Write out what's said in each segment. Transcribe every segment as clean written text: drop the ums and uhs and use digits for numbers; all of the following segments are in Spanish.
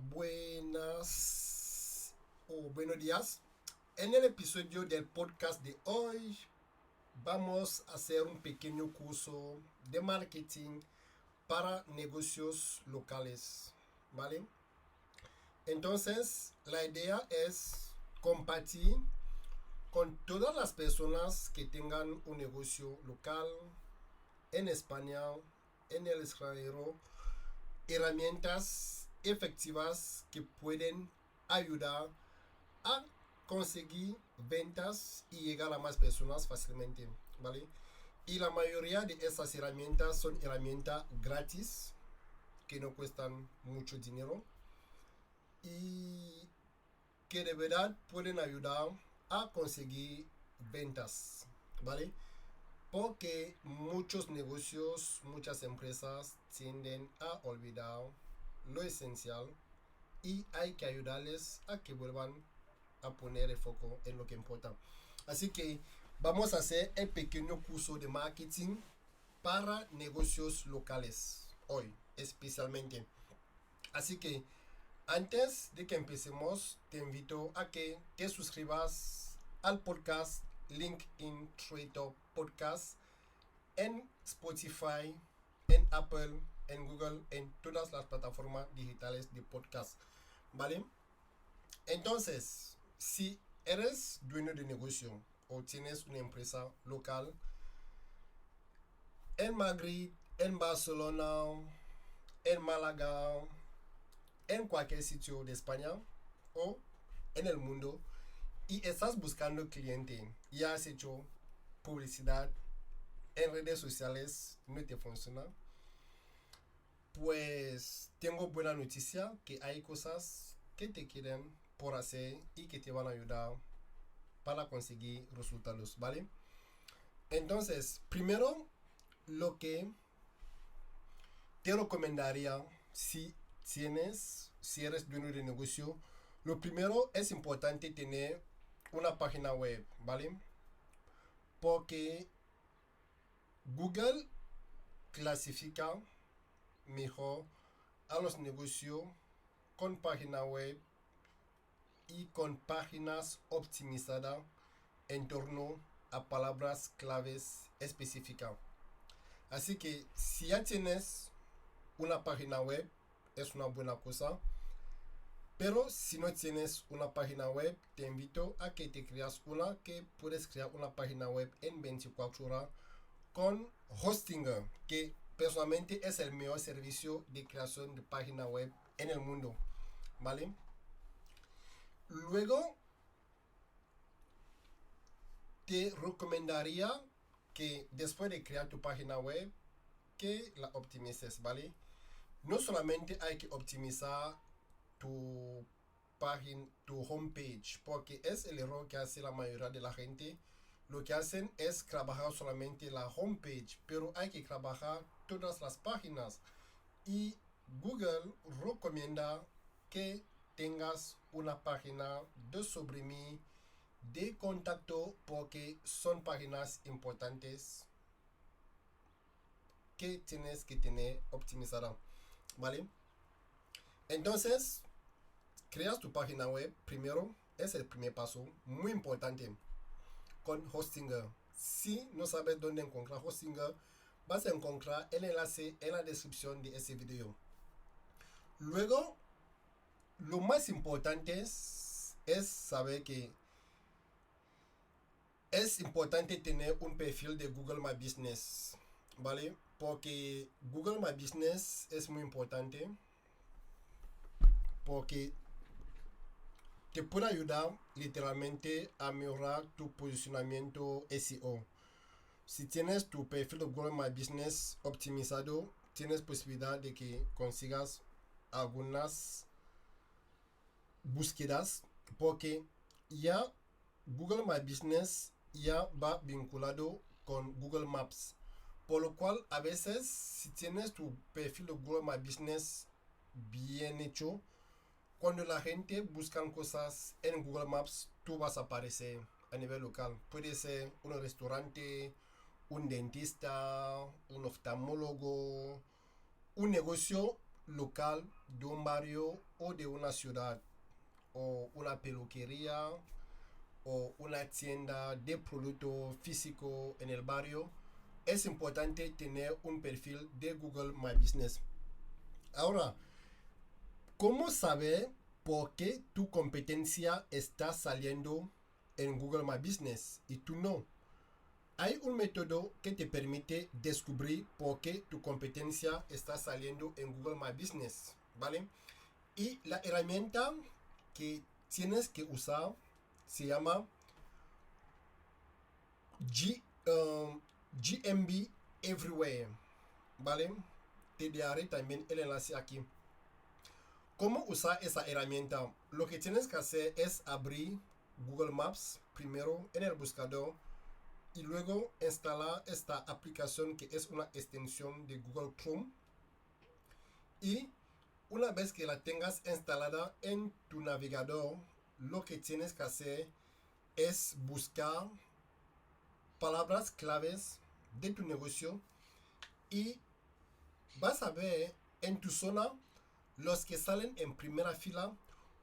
Buenas o buenos días. En el episodio del podcast de hoy vamos a hacer un pequeño curso de marketing para negocios locales, ¿vale? Entonces, la idea es compartir con todas las personas que tengan un negocio local en España, en el extranjero, herramientas efectivas que pueden ayudar a conseguir ventas y llegar a más personas fácilmente, ¿vale? Y la mayoría de esas herramientas son herramientas gratis que no cuestan mucho dinero y que de verdad pueden ayudar a conseguir ventas, ¿vale? Porque muchos negocios, muchas empresas tienden a olvidar lo esencial y hay que ayudarles a que vuelvan a poner el foco en lo que importa. Así que vamos a hacer el pequeño curso de marketing para negocios locales hoy, especialmente. Así que antes de que empecemos, te invito a que te suscribas al podcast LinkedIn Trader Podcast en Spotify, en Apple, en Google, en todas las plataformas digitales de podcast, ¿vale? Entonces, si eres dueño de negocio o tienes una empresa local en Madrid, en Barcelona, en Málaga, en cualquier sitio de España o en el mundo y estás buscando cliente y has hecho publicidad en redes sociales, no te funciona, pues tengo buena noticia que hay cosas que te quieren por hacer y que te van a ayudar para conseguir resultados, ¿vale? Entonces, primero, lo que te recomendaría si eres dueño de negocio, lo primero es importante tener una página web, ¿vale? Porque Google clasifica mejor a los negocios con página web y con páginas optimizadas en torno a palabras claves específicas. Así que si ya tienes una página web, es una buena cosa. Pero si no tienes una página web, te invito a que te creas una, que puedes crear una página web en 24 horas con Hostinger, que personalmente es el mejor servicio de creación de página web en el mundo, ¿vale? Luego te recomendaría que después de crear tu página web, que la optimices, ¿vale? No solamente hay que optimizar tu página, tu homepage, porque es el error que hace la mayoría de la gente. Lo que hacen es trabajar solamente la homepage, pero hay que trabajar todas las páginas. Y Google recomienda que tengas una página de sobre mí, de contacto, porque son páginas importantes que tienes que tener optimizada, ¿vale? Entonces, creas tu página web primero, es el primer paso, muy importante, con Hostinger. Si no sabes dónde encontrar Hostinger, vas a encontrar el enlace en la descripción de este video. Luego, lo más importante es saber que es importante tener un perfil de Google My Business, ¿vale? Porque Google My Business es muy importante porque te puede ayudar literalmente a mejorar tu posicionamiento SEO. Si tienes tu perfil de Google My Business optimizado, tienes posibilidad de que consigas algunas búsquedas porque ya Google My Business ya va vinculado con Google Maps. Por lo cual, a veces, si tienes tu perfil de Google My Business bien hecho, cuando la gente busca cosas en Google Maps, tú vas a aparecer a nivel local. Puede ser un restaurante, un dentista, un oftalmólogo, un negocio local de un barrio o de una ciudad, o una peluquería o una tienda de producto físico en el barrio, es importante tener un perfil de Google My Business. Ahora, ¿cómo saber por qué tu competencia está saliendo en Google My Business y tú no? Hay un método que te permite descubrir por qué tu competencia está saliendo en Google My Business, ¿vale? Y la herramienta que tienes que usar se llama GMB Everywhere, ¿vale? Te daré también el enlace aquí. ¿Cómo usar esa herramienta? Lo que tienes que hacer es abrir Google Maps primero en el buscador y luego instalar esta aplicación que es una extensión de Google Chrome. Y una vez que la tengas instalada en tu navegador, lo que tienes que hacer es buscar palabras claves de tu negocio y vas a ver en tu zona los que salen en primera fila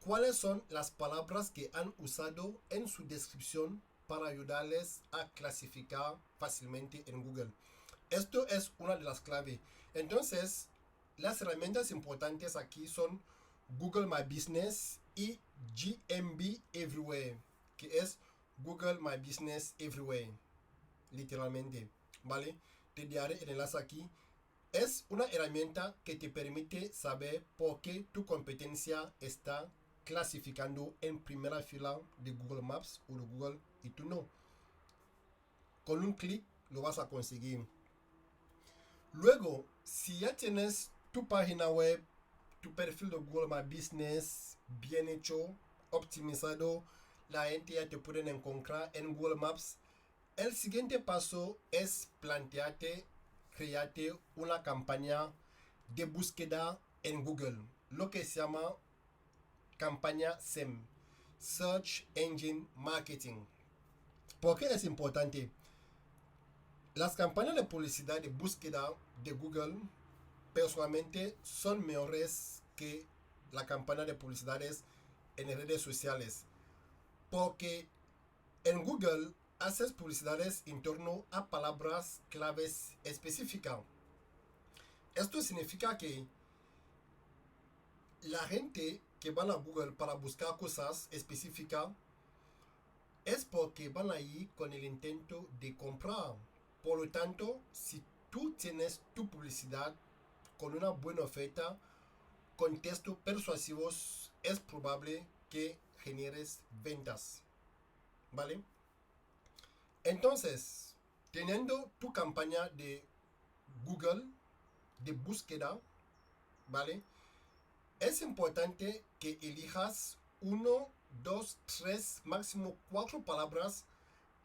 cuáles son las palabras que han usado en su descripción para ayudarles a clasificar fácilmente en Google. Esto es una de las claves. Entonces, las herramientas importantes aquí son Google My Business y GMB Everywhere, que es Google My Business Everywhere, literalmente, ¿vale? Te daré el enlace aquí. Es una herramienta que te permite saber por qué tu competencia está clasificando en primera fila de Google Maps o de Google y tú no. Con un clic lo vas a conseguir. Luego, si ya tienes tu página web, tu perfil de Google My Business bien hecho, optimizado, la gente ya te pueden encontrar en Google Maps, el siguiente paso es plantearte, crearte una campaña de búsqueda en Google, lo que se llama campaña SEM, Search Engine Marketing. ¿Por qué es importante? Las campañas de publicidad de búsqueda de Google personalmente son mejores que la campaña de publicidades en redes sociales, porque en Google haces publicidades en torno a palabras claves específicas. Esto significa que la gente que van a Google para buscar cosas específicas es porque van ahí con el intento de comprar. Por lo tanto, si tú tienes tu publicidad con una buena oferta, con textos persuasivos, es probable que generes ventas, ¿vale? Entonces, teniendo tu campaña de Google de búsqueda, ¿vale? Es importante que elijas uno, dos, tres, máximo cuatro palabras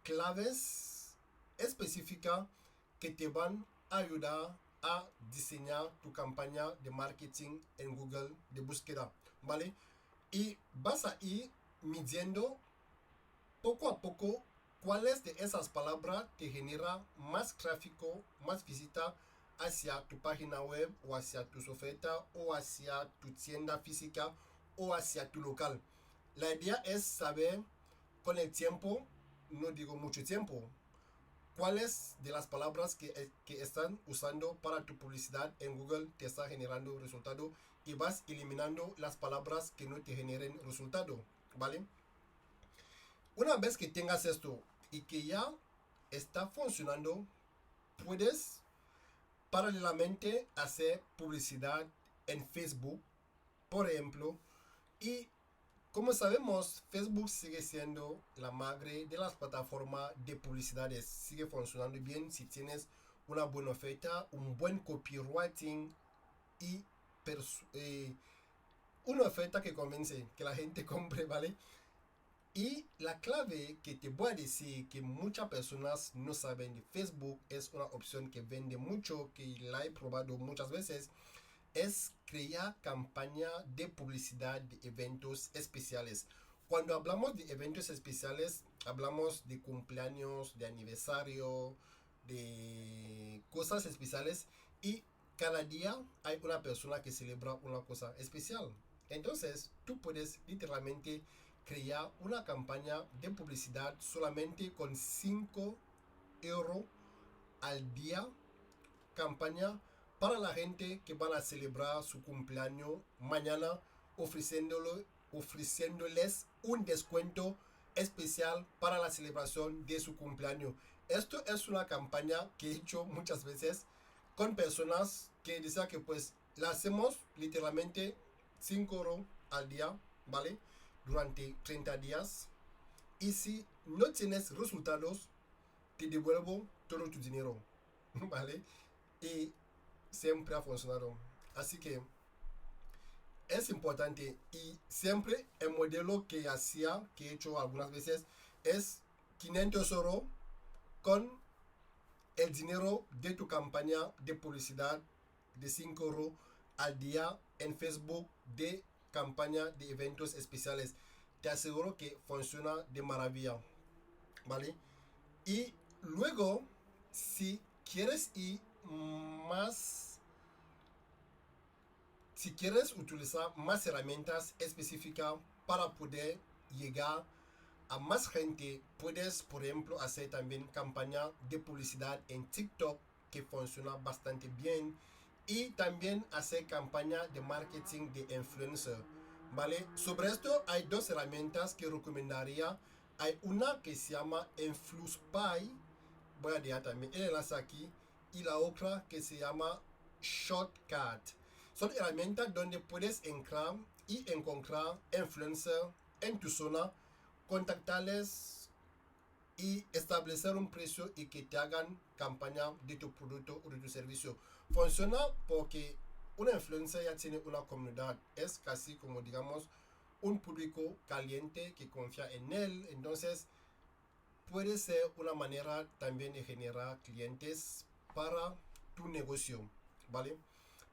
claves específicas que te van a ayudar a diseñar tu campaña de marketing en Google de búsqueda, ¿vale? Y vas a ir midiendo poco a poco cuáles de esas palabras te genera más tráfico, más visita hacia tu página web o hacia tus ofertas o hacia tu tienda física o hacia tu local. La idea es saber con el tiempo, no digo mucho tiempo, cuáles de las palabras que están usando para tu publicidad en Google te está generando resultado y vas eliminando las palabras que no te generen resultado, ¿vale? Una vez que tengas esto y que ya está funcionando, puedes paralelamente hacer publicidad en Facebook, por ejemplo, y como sabemos, Facebook sigue siendo la madre de las plataformas de publicidades. Sigue funcionando bien si tienes una buena oferta, un buen copywriting y una oferta que convence, que la gente compre, ¿vale? Y la clave que te voy a decir que muchas personas no saben de Facebook, es una opción que vende mucho, que la he probado muchas veces, es crear campaña de publicidad de eventos especiales. Cuando hablamos de eventos especiales, hablamos de cumpleaños, de aniversario, de cosas especiales y cada día hay una persona que celebra una cosa especial. Entonces, tú puedes literalmente crear una campaña de publicidad solamente con 5 € al día. Campaña para la gente que van a celebrar su cumpleaños mañana, ofreciéndoles un descuento especial para la celebración de su cumpleaños. Esto es una campaña que he hecho muchas veces con personas que dicen que pues la hacemos literalmente 5 € al día, ¿vale? Durante 30 días. Y si no tienes resultados, te devuelvo todo tu dinero, ¿vale? Y siempre ha funcionado. Así que es importante, y siempre el modelo que he hecho algunas veces, es 500 € con el dinero de tu campaña de publicidad de 5 € al día en Facebook de campaña de eventos especiales. Te aseguro que funciona de maravilla, ¿vale? Y luego, si quieres ir más, si quieres utilizar más herramientas específicas para poder llegar a más gente, puedes, por ejemplo, hacer también campaña de publicidad en TikTok, que funciona bastante bien, y también hacer campaña de marketing de influencer, ¿vale? Sobre esto hay dos herramientas que recomendaría. Hay una que se llama InfluSpy, voy a dejar también el enlace aquí, y la otra que se llama Shortcut. Son herramientas donde puedes entrar y encontrar influencers en tu zona, contactarles y establecer un precio y que te hagan campaña de tu producto o de tu servicio. Funciona porque una influencer ya tiene una comunidad, es casi como, digamos, un público caliente que confía en él. Entonces puede ser una manera también de generar clientes para tu negocio, ¿vale?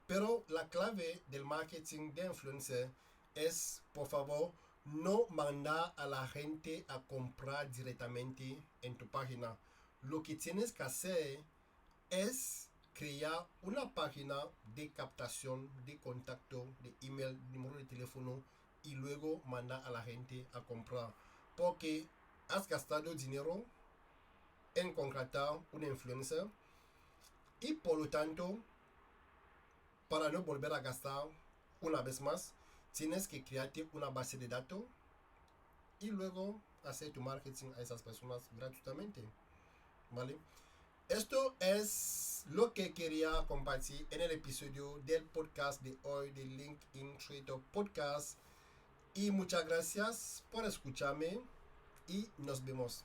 Pero la clave del marketing de influencer es, por favor, no mandar a la gente a comprar directamente en tu página. Lo que tienes que hacer es crear una página de captación de contacto, de email, número de teléfono, y luego mandar a la gente a comprar. Porque has gastado dinero en contratar una influencer, y por lo tanto, para no volver a gastar una vez más, tienes que crearte una base de datos y luego hacer tu marketing a esas personas gratuitamente, ¿vale? Esto es lo que quería compartir en el episodio del podcast de hoy de LinkedIn Trader Podcast. Y muchas gracias por escucharme y nos vemos.